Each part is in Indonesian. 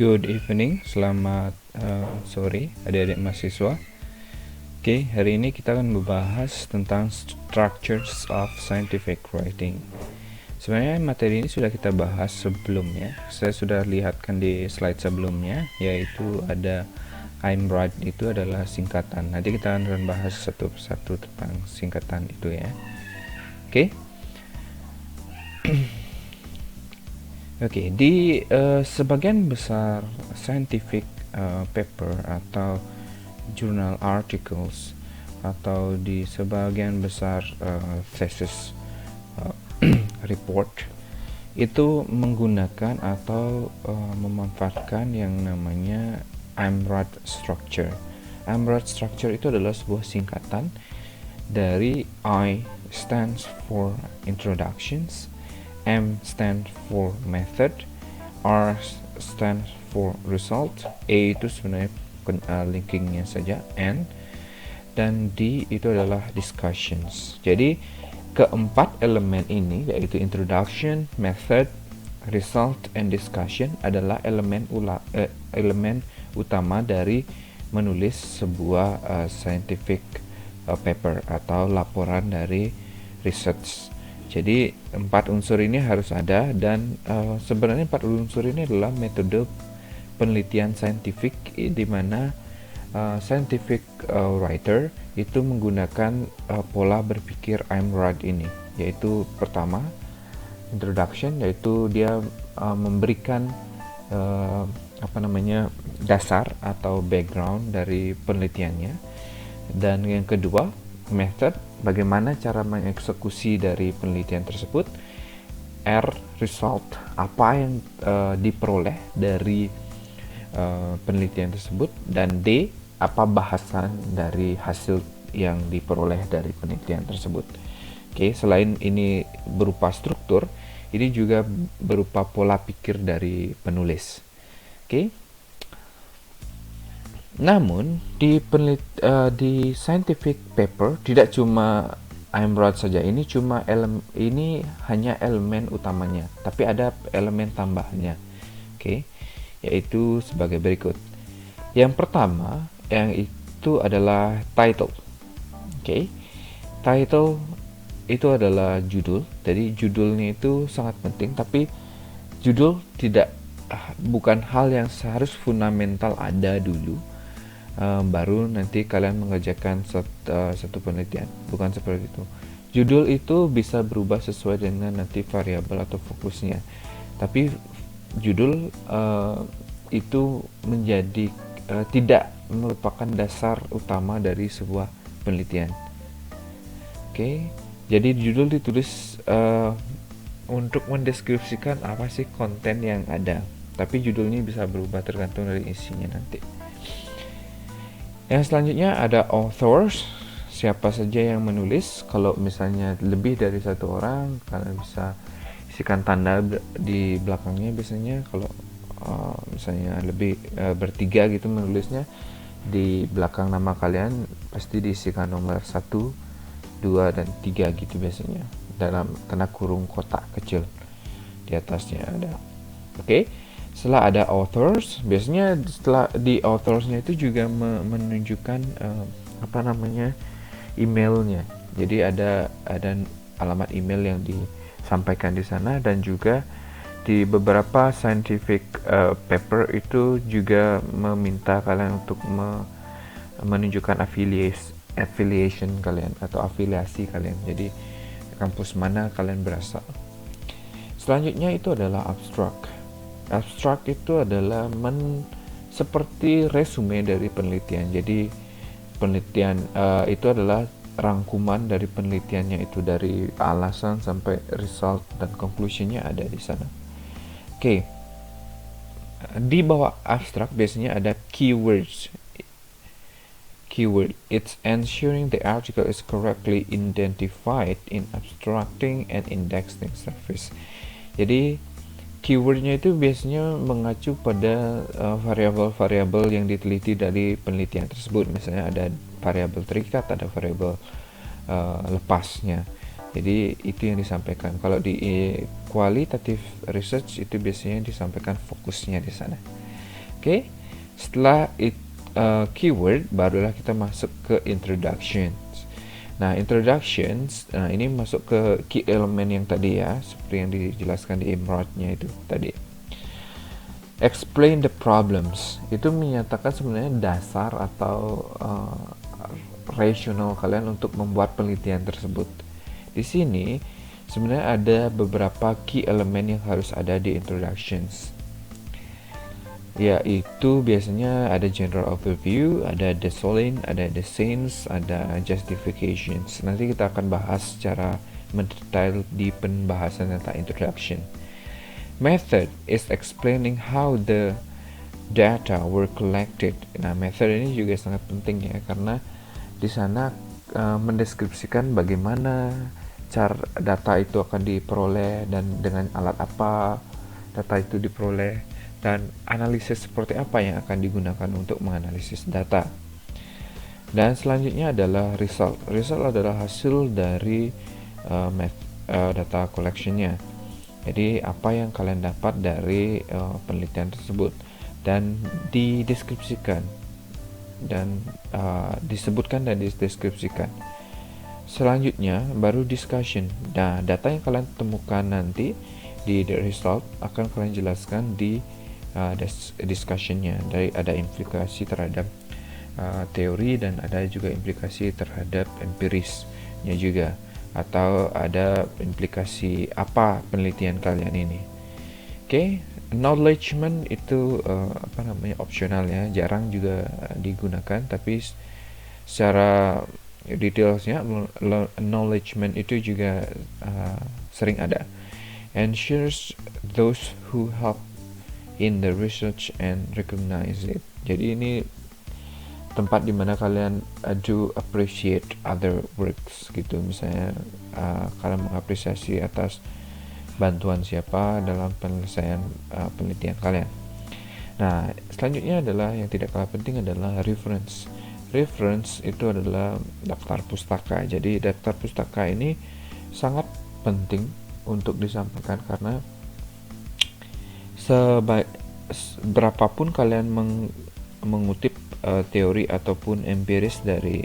Good evening, selamat sore adik-adik mahasiswa. Oke, hari ini kita akan membahas tentang structures of scientific writing. Sebenarnya materi ini sudah kita bahas sebelumnya. Saya sudah lihatkan di slide sebelumnya, yaitu ada I'm right itu adalah singkatan. Nanti kita akan bahas satu persatu tentang singkatan itu ya. Oke. Oke, di sebagian besar scientific paper atau journal articles atau di sebagian besar thesis report itu menggunakan atau memanfaatkan yang namanya I'm-right structure. I'm-right structure itu adalah sebuah singkatan dari I stands for introductions, M stands for method, R stands for result, A itu sebenarnya linkingnya saja, N, dan D itu adalah discussions. Jadi keempat elemen ini yaitu introduction, method, result, and discussion adalah elemen utama dari menulis sebuah scientific paper atau laporan dari research. Jadi empat unsur ini harus ada, dan sebenarnya empat unsur ini adalah metode penelitian saintifik di mana scientific writer itu menggunakan pola berpikir I'm right ini, yaitu pertama introduction, yaitu dia memberikan dasar atau background dari penelitiannya, dan yang kedua method, bagaimana cara mengeksekusi dari penelitian tersebut, R result, apa yang diperoleh dari penelitian tersebut, dan D apa bahasan dari hasil yang diperoleh dari penelitian tersebut. Oke, selain ini berupa struktur, ini juga berupa pola pikir dari penulis. Oke. Namun di scientific paper tidak cuma I'm right saja, ini hanya elemen utamanya, tapi ada elemen tambahnya. Oke, yaitu sebagai berikut. Yang pertama yang itu adalah title. Oke, title itu adalah judul. Jadi judulnya itu sangat penting, tapi judul bukan hal yang harus fundamental ada dulu. Baru nanti kalian mengerjakan satu penelitian, bukan seperti itu. Judul itu bisa berubah sesuai dengan nanti variabel atau fokusnya, tapi judul itu menjadi tidak merupakan dasar utama dari sebuah penelitian. Oke, jadi judul ditulis untuk mendeskripsikan apa sih konten yang ada, tapi judulnya bisa berubah tergantung dari isinya nanti. Yang selanjutnya ada authors, siapa saja yang menulis. Kalau misalnya lebih dari satu orang, kalian bisa isikan tanda di belakangnya biasanya. Kalau misalnya lebih bertiga gitu menulisnya, di belakang nama kalian pasti diisikan nomor 1, 2, dan 3 gitu biasanya, dalam tanda kurung kotak kecil di atasnya ada. Oke. Setelah ada authors, biasanya setelah di authorsnya itu juga menunjukkan emailnya. Jadi ada alamat email yang disampaikan di sana, dan juga di beberapa scientific paper itu juga meminta kalian untuk menunjukkan affiliation kalian atau afiliasi kalian. Jadi kampus mana kalian berasal. Selanjutnya itu adalah abstract. Abstract itu adalah seperti resume dari penelitian. Jadi penelitian itu adalah rangkuman dari penelitiannya, itu dari alasan sampai result dan conclusionnya ada di sana. Oke. Di bawah abstract biasanya ada keywords. Keyword, it's ensuring the article is correctly identified in abstracting and indexing service. Jadi keywordnya itu biasanya mengacu pada variabel-variabel yang diteliti dari penelitian tersebut. Misalnya ada variabel terikat, ada variabel lepasnya. Jadi itu yang disampaikan. Kalau di qualitative research itu biasanya disampaikan fokusnya di sana. Oke, setelah keyword barulah kita masuk ke introductions. Nah, introductions, ini masuk ke key element yang tadi ya, seperti yang dijelaskan di Emrod-nya itu tadi. Explain the problems, itu menyatakan sebenarnya dasar atau rasional kalian untuk membuat penelitian tersebut. Di sini sebenarnya ada beberapa key element yang harus ada di introductions, yaitu biasanya ada general overview, ada the solin, ada the sense, ada justifications. Nanti kita akan bahas secara mendetail di pembahasan tentang introduction. Method is explaining how the data were collected. Nah, method ini juga sangat penting ya, karena di sana mendeskripsikan bagaimana cara data itu akan diperoleh dan dengan alat apa data itu diperoleh, dan analisis seperti apa yang akan digunakan untuk menganalisis data. Dan selanjutnya adalah result. Result adalah hasil dari data collectionnya. Jadi apa yang kalian dapat dari penelitian tersebut dan dideskripsikan dan disebutkan dan dideskripsikan. Selanjutnya baru discussion. Nah, data yang kalian temukan nanti di the result akan kalian jelaskan di discussionnya. Dari ada implikasi terhadap teori dan ada juga implikasi terhadap empirisnya juga, atau ada implikasi apa penelitian kalian ini. Oke, acknowledgement itu opsional ya, jarang juga digunakan, tapi secara detailsnya acknowledgement itu juga sering ada. Ensures those who help in the research and recognize it. Jadi ini tempat dimana kalian do appreciate other works gitu. Misalnya kalian mengapresiasi atas bantuan siapa dalam penyelesaian penelitian kalian. Nah, selanjutnya adalah yang tidak kalah penting adalah reference. Reference itu adalah daftar pustaka. Jadi daftar pustaka ini sangat penting untuk disampaikan, karena berapapun kalian mengutip teori ataupun empiris dari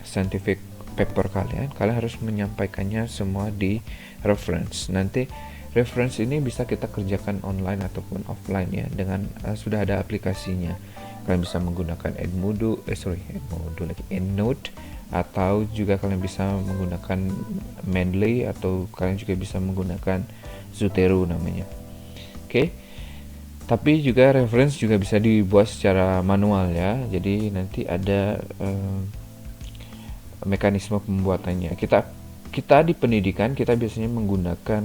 scientific paper kalian harus menyampaikannya semua di reference. Nanti reference ini bisa kita kerjakan online ataupun offline ya, dengan sudah ada aplikasinya. Kalian bisa menggunakan EndNote, atau juga kalian bisa menggunakan Mendeley, atau kalian juga bisa menggunakan Zotero namanya. Oke. Tapi juga reference juga bisa dibuat secara manual ya. Jadi nanti ada mekanisme pembuatannya. Kita di pendidikan kita biasanya menggunakan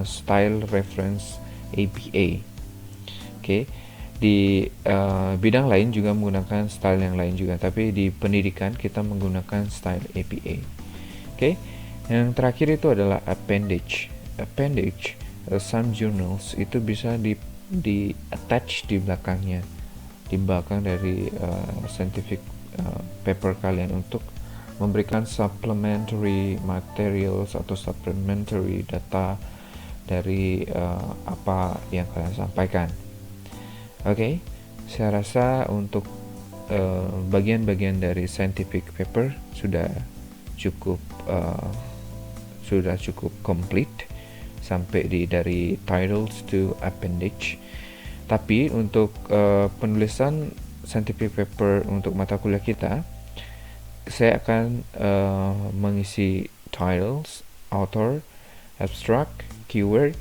style reference APA. Oke. Di bidang lain juga menggunakan style yang lain juga, tapi di pendidikan kita menggunakan style APA. Oke. Yang terakhir itu adalah appendage. Some journals itu bisa di attach di belakangnya, di belakang dari scientific paper kalian, untuk memberikan supplementary materials atau supplementary data dari apa yang kalian sampaikan. Oke, saya rasa untuk bagian-bagian dari scientific paper sudah cukup complete, sampai dari titles to appendage. Tapi untuk penulisan scientific paper untuk mata kuliah kita, saya akan mengisi titles, author, abstract, keyword,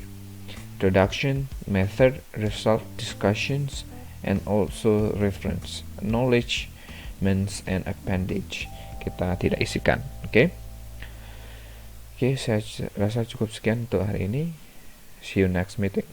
introduction, method, result, discussions, and also reference, acknowledgements, and appendage. Kita tidak isikan, oke? Oke, saya rasa cukup sekian untuk hari ini. See you next meeting.